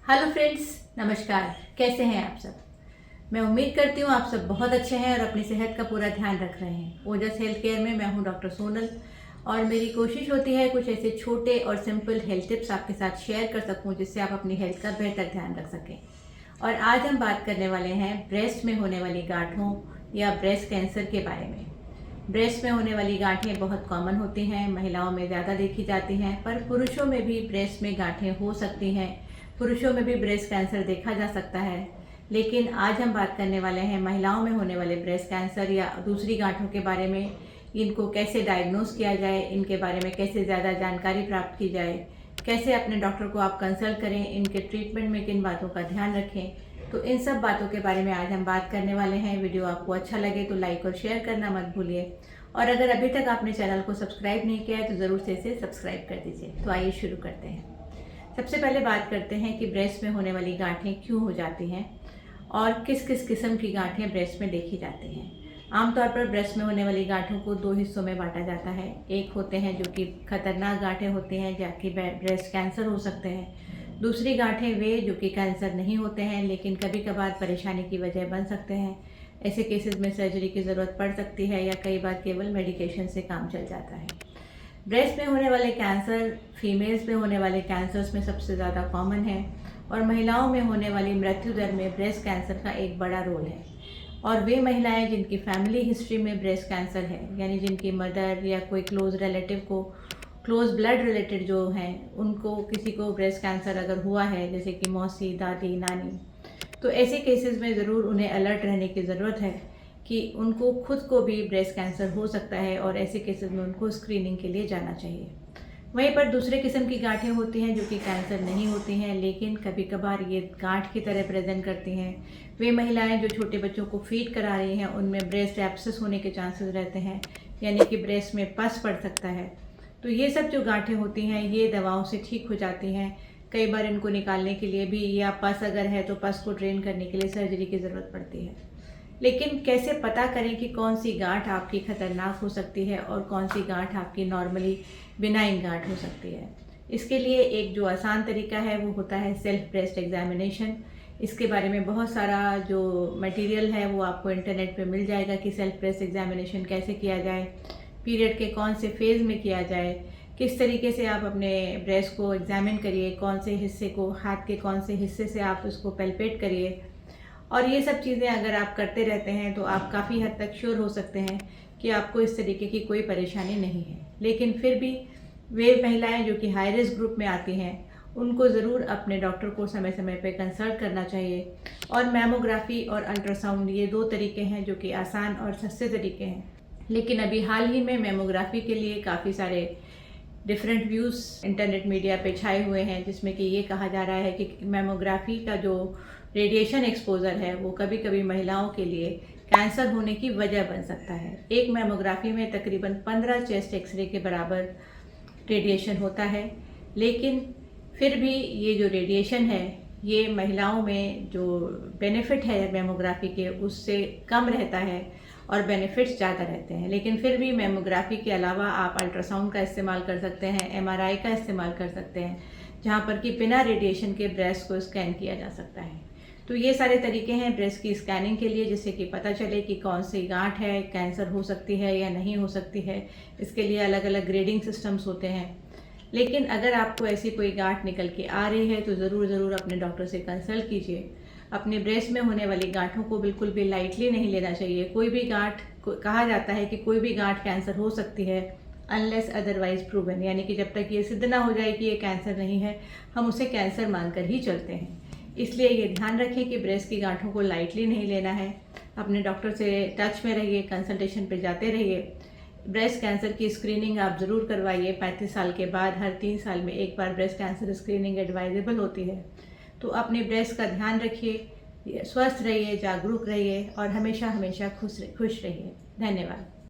Hello friends, नमस्कार। कैसे हैं आप सब? मैं उम्मीद करती हूँ आप सब बहुत अच्छे हैं और अपनी सेहत का पूरा ध्यान रख रहे हैं। ओजस हेल्थ केयर में मैं हूँ डॉक्टर सोनल और मेरी कोशिश होती है कुछ ऐसे छोटे और सिंपल हेल्थ टिप्स आपके साथ शेयर कर सकूँ जिससे आप अपनी हेल्थ का बेहतर ध्यान रख सकें। और आज हम बात करने वाले हैं ब्रेस्ट में होने वाली गांठों या ब्रेस्ट कैंसर के बारे में। ब्रेस्ट में होने वाली गांठें बहुत कॉमन होती हैं, महिलाओं में ज़्यादा देखी जाती हैं, पर पुरुषों में भी ब्रेस्ट में गांठें हो सकती हैं। पुरुषों में भी ब्रेस्ट कैंसर देखा जा सकता है। लेकिन आज हम बात करने वाले हैं महिलाओं में होने वाले ब्रेस्ट कैंसर या दूसरी गांठों के बारे में। इनको कैसे डायग्नोस किया जाए, इनके बारे में कैसे ज़्यादा जानकारी प्राप्त की जाए, कैसे अपने डॉक्टर को आप कंसल्ट करें, इनके ट्रीटमेंट में किन बातों का ध्यान रखें। तो इन सब बातों के बारे में आज हम बात करने वाले हैं। वीडियो आपको अच्छा लगे तो लाइक और शेयर करना मत भूलिए, और अगर अभी तक आपने चैनल को सब्सक्राइब नहीं किया है तो ज़रूर से इसे सब्सक्राइब कर दीजिए। तो आइए शुरू करते हैं। सबसे पहले बात करते हैं कि ब्रेस्ट में होने वाली गांठें क्यों हो जाती हैं और किस किस किस्म की गांठें ब्रेस्ट में देखी जाती हैं। आमतौर पर ब्रेस्ट में होने वाली गांठों को दो हिस्सों में बांटा जाता है। एक होते हैं जो कि खतरनाक गांठें होती हैं, जबकि ब्रेस्ट कैंसर हो सकते हैं। दूसरी गांठें वे जो कि कैंसर नहीं होते हैं लेकिन कभी कभार परेशानी की वजह बन सकते हैं। ऐसे केसेस में सर्जरी की ज़रूरत पड़ सकती है या कई बार केवल मेडिकेशन से काम चल जाता है। ब्रेस्ट में होने वाले कैंसर फीमेल्स में होने वाले कैंसर्स में सबसे ज़्यादा कॉमन है और महिलाओं में होने वाली मृत्यु दर में ब्रेस्ट कैंसर का एक बड़ा रोल है। और वे महिलाएं जिनकी फैमिली हिस्ट्री में ब्रेस्ट कैंसर है, यानी जिनकी मदर या कोई क्लोज रिलेटिव को, क्लोज ब्लड रिलेटेड जो हैं, उनको किसी को ब्रेस्ट कैंसर अगर हुआ है, जैसे कि मौसी, दादी, नानी, तो ऐसे केसेस में ज़रूर उन्हें अलर्ट रहने की ज़रूरत है कि उनको खुद को भी ब्रेस्ट कैंसर हो सकता है और ऐसे केसेस में उनको स्क्रीनिंग के लिए जाना चाहिए। वहीं पर दूसरे किस्म की गांठें होती हैं जो कि कैंसर नहीं होती हैं लेकिन कभी कभार ये गांठ की तरह प्रेजेंट करती हैं। वे महिलाएं जो छोटे बच्चों को फीड करा रही हैं उनमें ब्रेस्ट एब्सेस होने के चांसेस रहते हैं, यानी कि ब्रेस्ट में पस पड़ सकता है। तो ये सब जो गांठें होती हैं ये दवाओं से ठीक हो जाती हैं। कई बार इनको निकालने के लिए भी, या पस अगर है तो पस को ड्रेन करने के लिए सर्जरी की ज़रूरत पड़ती है। लेकिन कैसे पता करें कि कौन सी गांठ आपकी खतरनाक हो सकती है और कौन सी गांठ आपकी नॉर्मली बिनाइन गांठ हो सकती है? इसके लिए एक जो आसान तरीका है वो होता है सेल्फ ब्रेस्ट एग्जामिनेशन। इसके बारे में बहुत सारा जो मटेरियल है वो आपको इंटरनेट पे मिल जाएगा कि सेल्फ ब्रेस्ट एग्जामिनेशन कैसे किया जाए, पीरियड के कौन से फेज़ में किया जाए, किस तरीके से आप अपने ब्रेस्ट को एग्जामिन करिए, कौन से हिस्से को, हाथ के कौन से हिस्से से आप उसको पेल्पेट करिए। और ये सब चीज़ें अगर आप करते रहते हैं तो आप काफ़ी हद तक श्योर हो सकते हैं कि आपको इस तरीके की कोई परेशानी नहीं है। लेकिन फिर भी वे महिलाएं जो कि हाई रिस्क ग्रुप में आती हैं उनको ज़रूर अपने डॉक्टर को समय समय पर कंसल्ट करना चाहिए। और मैमोग्राफी और अल्ट्रासाउंड ये दो तरीके हैं जो कि आसान और सस्ते तरीके हैं। लेकिन अभी हाल ही में मैमोग्राफी के लिए काफ़ी सारे डिफरेंट व्यूज़ इंटरनेट मीडिया पे छाए हुए हैं, जिसमें कि ये कहा जा रहा है कि मैमोग्राफी का जो रेडिएशन एक्सपोजर है वो कभी कभी महिलाओं के लिए कैंसर होने की वजह बन सकता है। एक मैमोग्राफी में तकरीबन 15 चेस्ट एक्सरे के बराबर रेडिएशन होता है। लेकिन फिर भी ये जो रेडिएशन है ये महिलाओं में जो बेनिफिट है मैमोग्राफी के उससे कम रहता है और बेनिफिट्स ज़्यादा रहते हैं। लेकिन फिर भी मैमोग्राफी के अलावा आप अल्ट्रासाउंड का इस्तेमाल कर सकते हैं, एमआरआई का इस्तेमाल कर सकते हैं, जहाँ पर कि बिना रेडिएशन के ब्रेस्ट को स्कैन किया जा सकता है। तो ये सारे तरीके हैं ब्रेस्ट की स्कैनिंग के लिए, जिससे कि पता चले कि कौन सी गांठ है, कैंसर हो सकती है या नहीं हो सकती है। इसके लिए अलग अलग ग्रेडिंग सिस्टम्स होते हैं। लेकिन अगर आपको ऐसी कोई गांठ निकल के आ रही है तो ज़रूर अपने डॉक्टर से कंसल्ट कीजिए। अपने ब्रेस्ट में होने वाली गांठों को बिल्कुल भी लाइटली नहीं लेना चाहिए। कोई भी गांठ, कहा जाता है कि कोई भी गांठ कैंसर हो सकती है अनलेस अदरवाइज प्रूवन, यानी कि जब तक ये सिद्ध ना हो जाए कि ये कैंसर नहीं है हम उसे कैंसर मानकर ही चलते हैं। इसलिए ये ध्यान रखें कि ब्रेस्ट की गांठों को लाइटली नहीं लेना है। अपने डॉक्टर से टच में रहिए, कंसल्टेशन पे जाते रहिए। ब्रेस्ट कैंसर की स्क्रीनिंग आप ज़रूर करवाइए। 35 साल के बाद हर 3 साल में एक बार ब्रेस्ट कैंसर स्क्रीनिंग एडवाइजेबल होती है। तो अपने ब्रेस्ट का ध्यान रखिए, स्वस्थ रहिए, जागरूक रहिए और हमेशा खुश रहिए। धन्यवाद।